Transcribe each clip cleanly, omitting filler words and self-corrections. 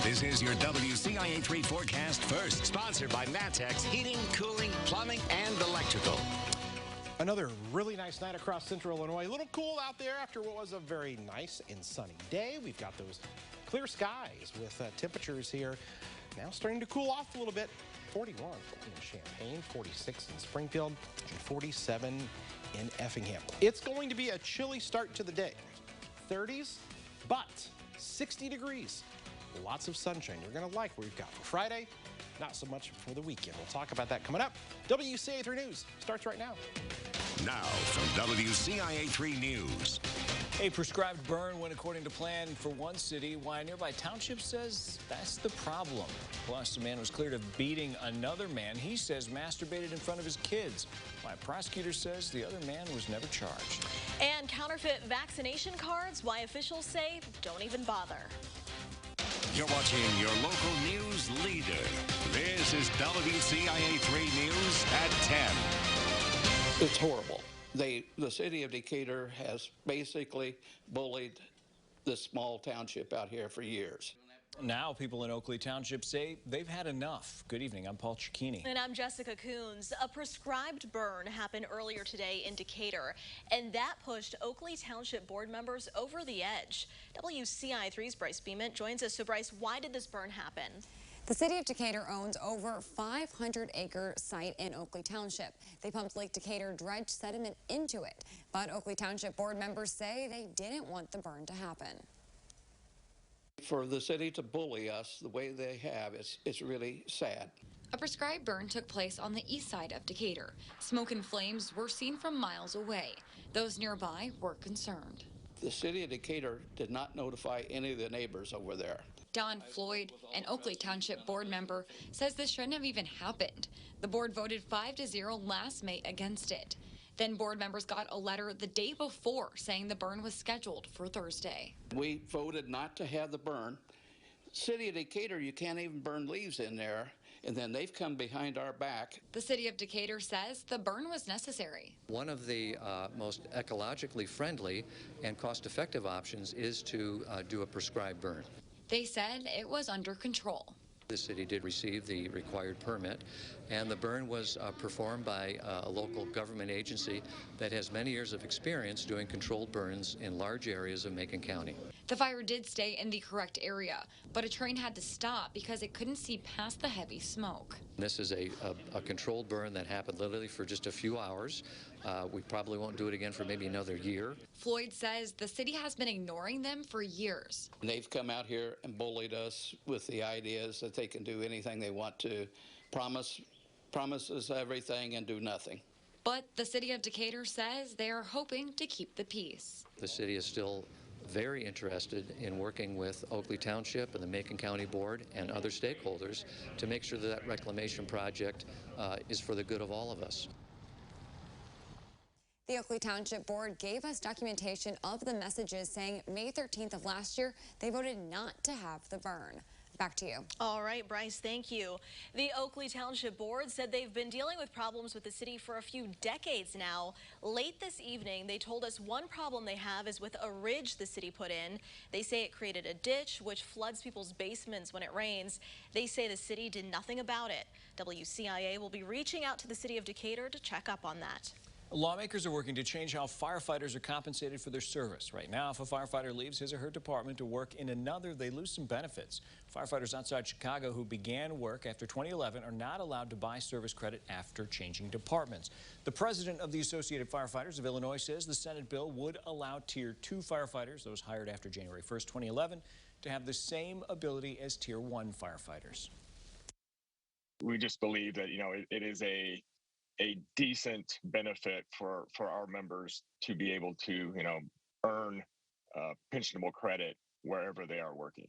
This is your WCIA 3 forecast first, sponsored by Matex Heating, Cooling, Plumbing, and Electrical. Another really nice night across central Illinois. A little cool out there after what was a very nice and sunny day. We've got those clear skies with temperatures here now starting to cool off a little bit. 41 in Champaign, 46 in Springfield, and 47 in Effingham. It's going to be a chilly start to the day. 30s, but 60 degrees. Lots of sunshine. You're going to like what we've got for Friday. Not so much for the weekend. We'll talk about that coming up. WCIA 3 News starts right now. Now from WCIA 3 News. A prescribed burn went according to plan for one city, while a nearby township says that's the problem. Plus, a man was cleared of beating another man he says masturbated in front of his kids, while a prosecutor says the other man was never charged. And counterfeit vaccination cards, why officials say don't even bother. You're watching your local news leader. This is WCIA 3 News at 10. It's horrible. The city of Decatur has basically bullied this small township out here for years. Now people in Oakley Township say they've had enough. Good evening, I'm Paul Cicchini. And I'm Jessica Coons. A prescribed burn happened earlier today in Decatur, and that pushed Oakley Township board members over the edge. WCIA 3's Bryce Beament joins us. So Bryce, why did this burn happen? The city of Decatur owns over 500-acre site in Oakley Township. They pumped Lake Decatur dredge sediment into it, but Oakley Township board members say they didn't want the burn to happen. For the city to bully us the way they have, it's really sad. A prescribed burn took place on the east side of Decatur. Smoke and flames were seen from miles away. Those nearby were concerned. The city of Decatur did not notify any of the neighbors over there. Don Floyd, an Oakley Township board member, says this shouldn't have even happened. The board voted 5-0 last May against it. Then board members got a letter the day before saying the burn was scheduled for Thursday. We voted not to have the burn. City of Decatur, you can't even burn leaves in there, and then they've come behind our back. The city of Decatur says the burn was necessary. One of the most ecologically friendly and cost-effective options is to do a prescribed burn. They said it was under control. The city did receive the required permit, and the burn was performed by a local government agency that has many years of experience doing controlled burns in large areas of Macon County. The fire did stay in the correct area, but a train had to stop because it couldn't see past the heavy smoke. This is a controlled burn that happened literally for just a few hours. We probably won't do it again for maybe another year. Floyd says the city has been ignoring them for years. And they've come out here and bullied us with the ideas that they can do anything they want to, promise us everything and do nothing. But the city of Decatur says they are hoping to keep the peace. The city is still very interested in working with Oakley Township and the Macon County Board and other stakeholders to make sure that that reclamation project is for the good of all of us. The Oakley Township Board gave us documentation of the messages saying May 13th of last year, they voted not to have the burn. Back to you. All right, Bryce, thank you. The Oakley Township Board said they've been dealing with problems with the city for a few decades now. Late this evening, they told us one problem they have is with a ridge the city put in. They say it created a ditch, which floods people's basements when it rains. They say the city did nothing about it. WCIA will be reaching out to the city of Decatur to check up on that. Lawmakers are working to change how firefighters are compensated for their service. Right now, if a firefighter leaves his or her department to work in another, they lose some benefits. Firefighters outside Chicago who began work after 2011 are not allowed to buy service credit after changing departments. The president of the Associated Firefighters of Illinois says the Senate bill would allow Tier 2 firefighters, those hired after January 1st, 2011, to have the same ability as Tier 1 firefighters. We just believe that, it is a decent benefit for our members to be able to, earn pensionable credit wherever they are working.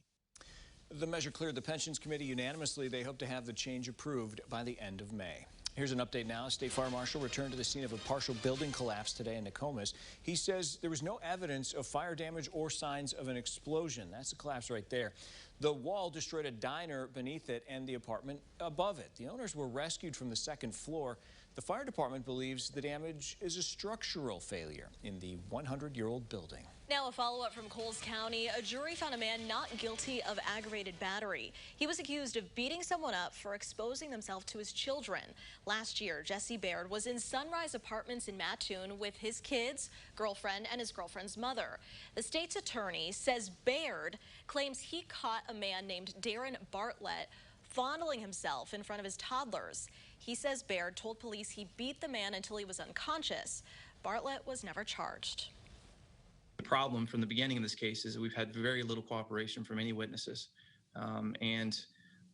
The measure cleared the Pensions Committee unanimously. They hope to have the change approved by the end of May. Here's an update now. State Fire Marshal returned to the scene of a partial building collapse today in Nokomis. He says there was no evidence of fire damage or signs of an explosion. That's the collapse right there. The wall destroyed a diner beneath it and the apartment above it. The owners were rescued from the second floor. The fire department believes the damage is a structural failure in the 100-year-old building. Now a follow-up from Coles County. A jury found a man not guilty of aggravated battery. He was accused of beating someone up for exposing themselves to his children. Last year, Jesse Baird was in Sunrise Apartments in Mattoon with his kids, girlfriend, and his girlfriend's mother. The state's attorney says Baird claims he caught a man named Darren Bartlett fondling himself in front of his toddlers. He says Baird told police he beat the man until he was unconscious. Bartlett was never charged. The problem from the beginning of this case is that we've had very little cooperation from any witnesses. And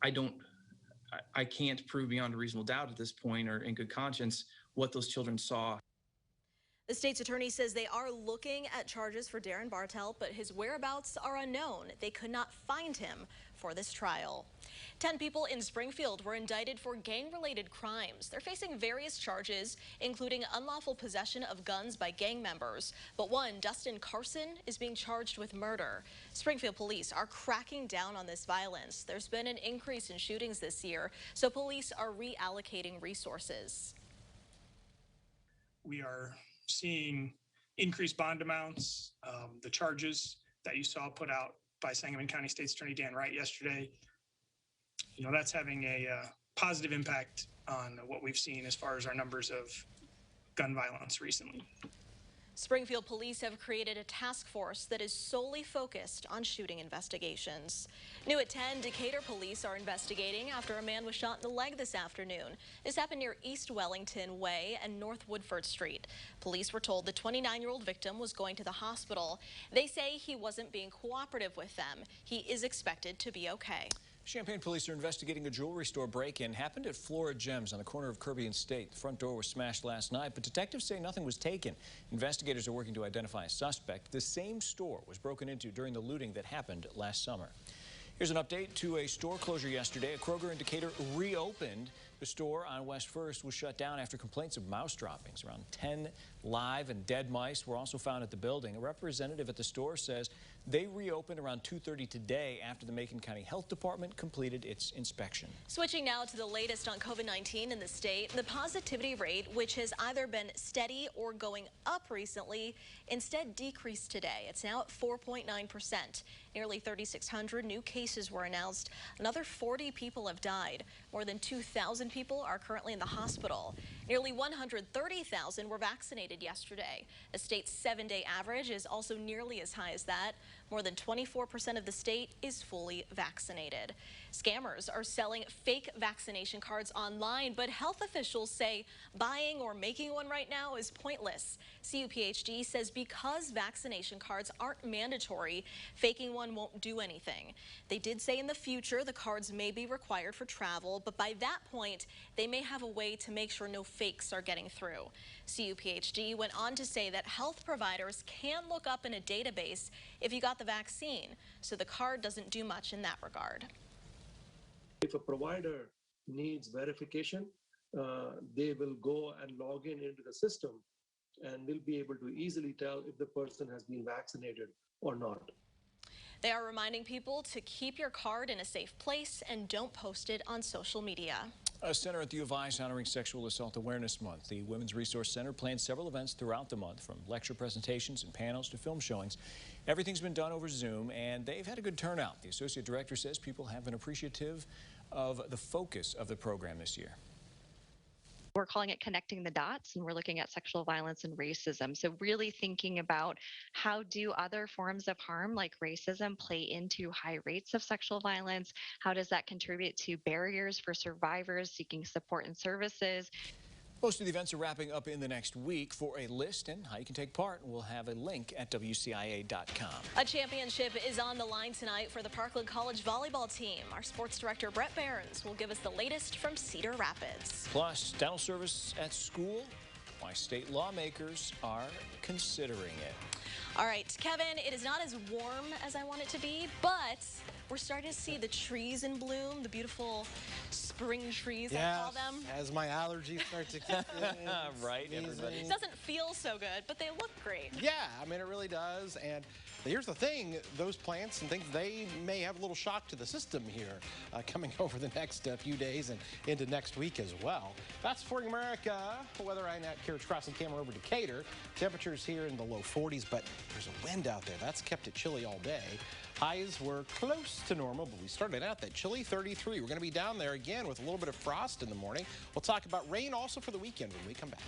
I can't prove beyond a reasonable doubt at this point or in good conscience what those children saw. The state's attorney says they are looking at charges for Darren Bartlett, but his whereabouts are unknown. They could not find him for this trial. 10 people in Springfield were indicted for gang-related crimes. They're facing various charges, including unlawful possession of guns by gang members. But one, Dustin Carson, is being charged with murder. Springfield police are cracking down on this violence. There's been an increase in shootings this year, so police are reallocating resources. We are seeing increased bond amounts. The charges that you saw put out by Sangamon County State's Attorney Dan Wright yesterday, that's having a positive impact on what we've seen as far as our numbers of gun violence recently. Springfield police have created a task force that is solely focused on shooting investigations. New at 10, Decatur police are investigating after a man was shot in the leg this afternoon. This happened near East Wellington Way and North Woodford Street. Police were told the 29-year-old victim was going to the hospital. They say he wasn't being cooperative with them. He is expected to be okay. Champaign police are investigating a jewelry store break-in. Happened at Flora Gems on the corner of Kirby and State. The front door was smashed last night, but detectives say nothing was taken. Investigators are working to identify a suspect. The same store was broken into during the looting that happened last summer. Here's an update to a store closure yesterday. A Kroger in Decatur reopened. The store on West 1st was shut down after complaints of mouse droppings. Around 10 live and dead mice were also found at the building. A representative at the store says they reopened around 2:30 today after the Macon County Health Department completed its inspection. Switching now to the latest on COVID-19 in the state, the positivity rate, which has either been steady or going up recently, instead decreased today. It's now at 4.9%. Nearly 3,600 new cases were announced. Another 40 people have died. More than 2,000 people are currently in the hospital. Nearly 130,000 were vaccinated yesterday. The state's 7-day average is also nearly as high as that. More than 24% of the state is fully vaccinated. Scammers are selling fake vaccination cards online, but health officials say buying or making one right now is pointless. CUPHD says because vaccination cards aren't mandatory, faking one won't do anything. They did say in the future the cards may be required for travel, but by that point, they may have a way to make sure no fakes are getting through. CUPHD went on to say that health providers can look up in a database if you got the vaccine, so the card doesn't do much in that regard. If a provider needs verification, they will go and log in into the system and will be able to easily tell if the person has been vaccinated or not. They are reminding people to keep your card in a safe place and don't post it on social media. A center at the U of I is honoring Sexual Assault Awareness Month. The Women's Resource Center plans several events throughout the month, from lecture presentations and panels to film showings. Everything's been done over Zoom, and they've had a good turnout. The associate director says people have been appreciative of the focus of the program this year. We're calling it connecting the dots, and we're looking at sexual violence and racism. So really thinking about how do other forms of harm like racism play into high rates of sexual violence? How does that contribute to barriers for survivors seeking support and services? Most of the events are wrapping up in the next week. For a list and how you can take part, we'll have a link at WCIA.com. A championship is on the line tonight for the Parkland College volleyball team. Our sports director, Brett Behrens, will give us the latest from Cedar Rapids. Plus, dental service at school, why state lawmakers are considering it. All right, Kevin, it is not as warm as I want it to be, but we're starting to see the trees in bloom, the beautiful spring trees, I call them. As my allergies start to kick in. Right, everybody. It doesn't feel so good, but they look great. Yeah, I mean, it really does. And here's the thing, those plants and things, they may have a little shock to the system here coming over the next few days and into next week as well. That's For America. Weather right now, Carriage Crossing camera over to Decatur. Temperatures here in the low 40s, but there's a wind out there. That's kept it chilly all day. Highs were close to normal, but we started out that chilly 33. We're going to be down there again with a little bit of frost in the morning. We'll talk about rain also for the weekend when we come back.